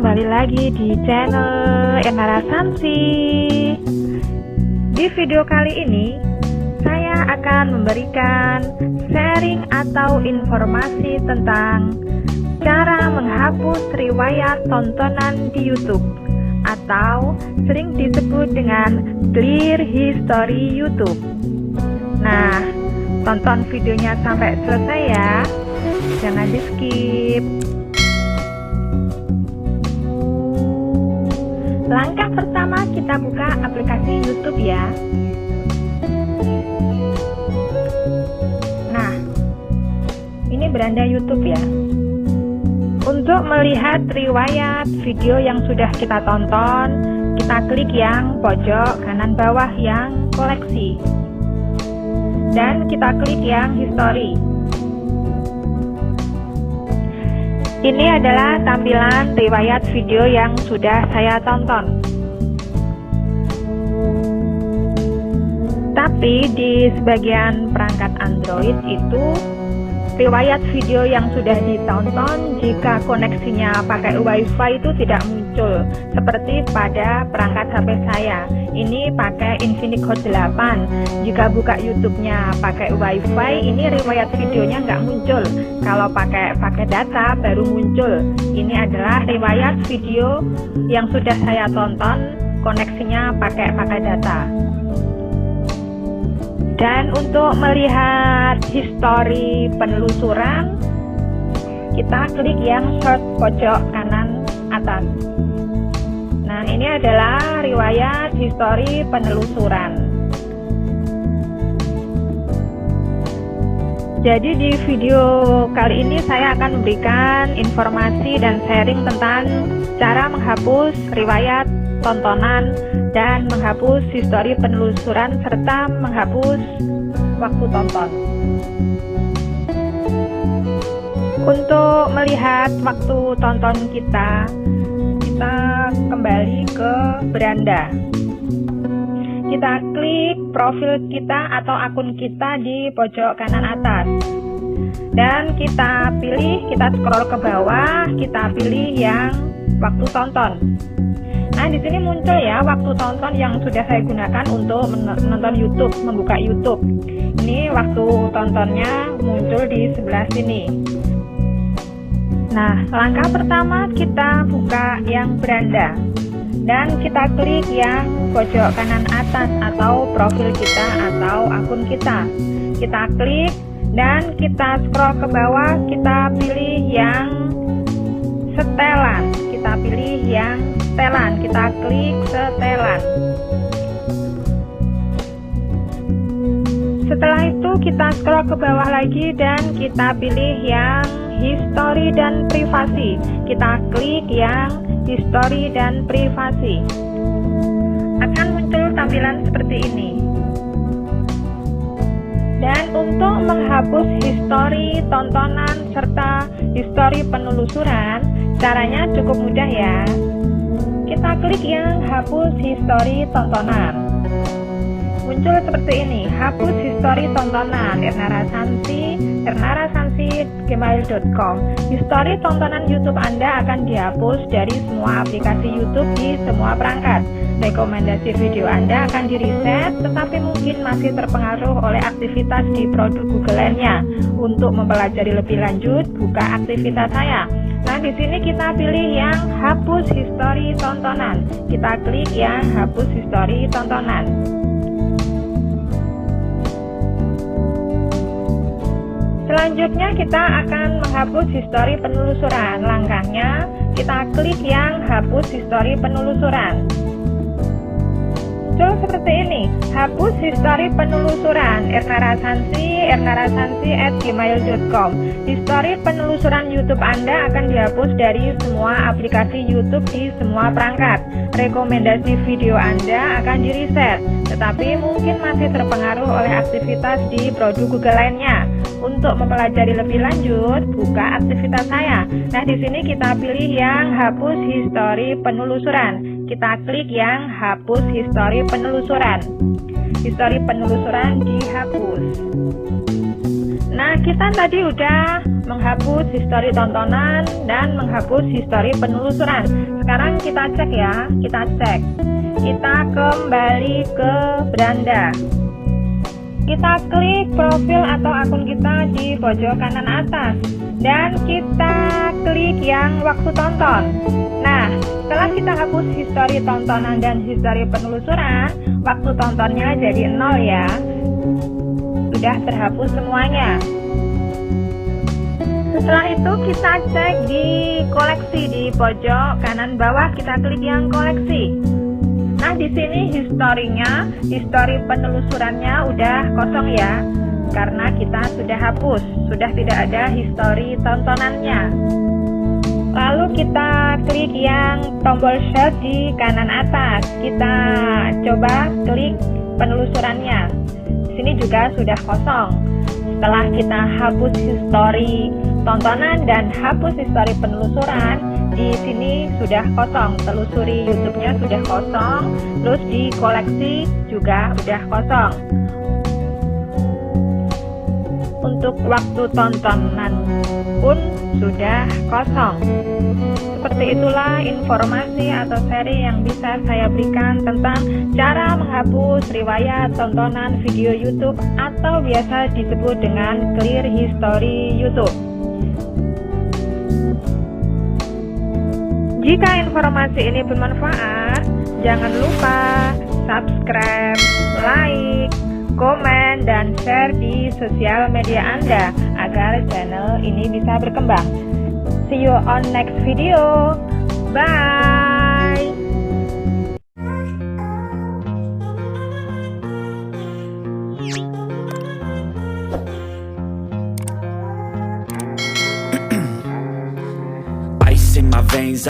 kembali lagi di channel Enara Sansi. Di video kali ini, saya akan memberikan sharing atau informasi tentang cara menghapus riwayat tontonan di YouTube atau sering disebut dengan clear history YouTube. Nah, tonton videonya sampai selesai ya, jangan di skip. Langkah pertama, kita buka aplikasi YouTube ya. Nah, ini beranda YouTube ya. Untuk melihat riwayat video yang sudah kita tonton, kita klik yang pojok kanan bawah yang koleksi. Dan kita klik yang history. Ini adalah tampilan riwayat video yang sudah saya tonton. Tapi di sebagian perangkat Android itu riwayat video yang sudah ditonton jika koneksinya pakai WiFi itu tidak muncul seperti pada perangkat HP saya. Ini pakai Infinix Hot 8. Jika buka YouTube-nya pakai WiFi, ini riwayat videonya nggak muncul. Kalau pakai data baru muncul. Ini adalah riwayat video yang sudah saya tonton, koneksinya pakai data. Dan untuk melihat histori penelusuran, kita klik yang search pojok kanan atas. Nah, ini adalah riwayat histori penelusuran. Jadi di video kali ini saya akan memberikan informasi dan sharing tentang cara menghapus riwayat tontonan dan menghapus histori penelusuran serta menghapus waktu tonton. Untuk melihat waktu tonton kita kembali ke beranda. Kita klik profil kita atau akun kita di pojok kanan atas. Dan kita scroll ke bawah, kita pilih yang waktu tonton. Nah, di sini muncul ya waktu tonton yang sudah saya gunakan untuk menonton YouTube, membuka YouTube. Ini waktu tontonnya muncul di sebelah sini. Nah, langkah pertama kita buka yang beranda dan kita klik yang pojok kanan atas atau profil kita atau akun kita. Kita klik dan kita scroll ke bawah, kita pilih yang setelan. Kita pilih yang setelan, kita klik setelan. Setelah itu kita scroll ke bawah lagi dan kita pilih yang history dan privasi. Kita klik yang history dan privasi. Akan muncul tampilan seperti ini. Dan untuk menghapus history tontonan serta history penelusuran, caranya cukup mudah ya. Kita klik yang hapus history tontonan. Muncul seperti ini, hapus history tontonan ernarasansi@gmail.com. History tontonan YouTube Anda akan dihapus dari semua aplikasi YouTube di semua perangkat. Rekomendasi video Anda akan di-reset, tetapi mungkin masih terpengaruh oleh aktivitas di produk Google lainnya. Untuk mempelajari lebih lanjut, buka aktivitas saya. Nah, di sini kita pilih yang hapus history tontonan. Kita klik yang hapus history tontonan. Selanjutnya kita akan menghapus history penelusuran. Langkahnya kita klik yang hapus history penelusuran. Muncul seperti ini, hapus history penelusuran ernarasansi@gmail.com. History penelusuran YouTube Anda akan dihapus dari semua aplikasi YouTube di semua perangkat. Rekomendasi video Anda akan di-reset, tetapi mungkin masih terpengaruh oleh aktivitas di produk Google lainnya. Untuk mempelajari lebih lanjut, buka aktivitas saya. Nah, di sini kita pilih yang hapus history penelusuran. Kita klik yang hapus history penelusuran. History penelusuran dihapus. Nah, kita tadi udah menghapus histori tontonan dan menghapus histori penelusuran. Sekarang kita cek ya, kita cek. Kita kembali ke beranda. Kita klik profil atau akun kita di pojok kanan atas dan kita klik yang waktu tonton. Nah, setelah kita hapus histori tontonan dan histori penelusuran, waktu tontonnya jadi 0 ya. Sudah terhapus semuanya. Setelah itu kita cek di koleksi di pojok kanan bawah, kita klik yang koleksi. Nah, di sini historinya, histori penelusurannya udah kosong ya, karena kita sudah hapus, sudah tidak ada histori tontonannya. Lalu kita klik yang tombol share di kanan atas. Kita coba klik penelusurannya. Di sini juga sudah kosong. Setelah kita hapus histori tontonan dan hapus histori penelusuran, di sini sudah kosong. Telusuri YouTube-nya sudah kosong, terus di koleksi juga udah kosong. Untuk waktu tontonan pun sudah kosong. Seperti itulah informasi atau seri yang bisa saya berikan tentang cara menghapus riwayat tontonan video YouTube atau biasa disebut dengan clear history YouTube. Jika informasi ini bermanfaat, jangan lupa subscribe, like, komen, dan share di sosial media Anda agar channel ini bisa berkembang. See you on next video. Bye. Ice in my veins.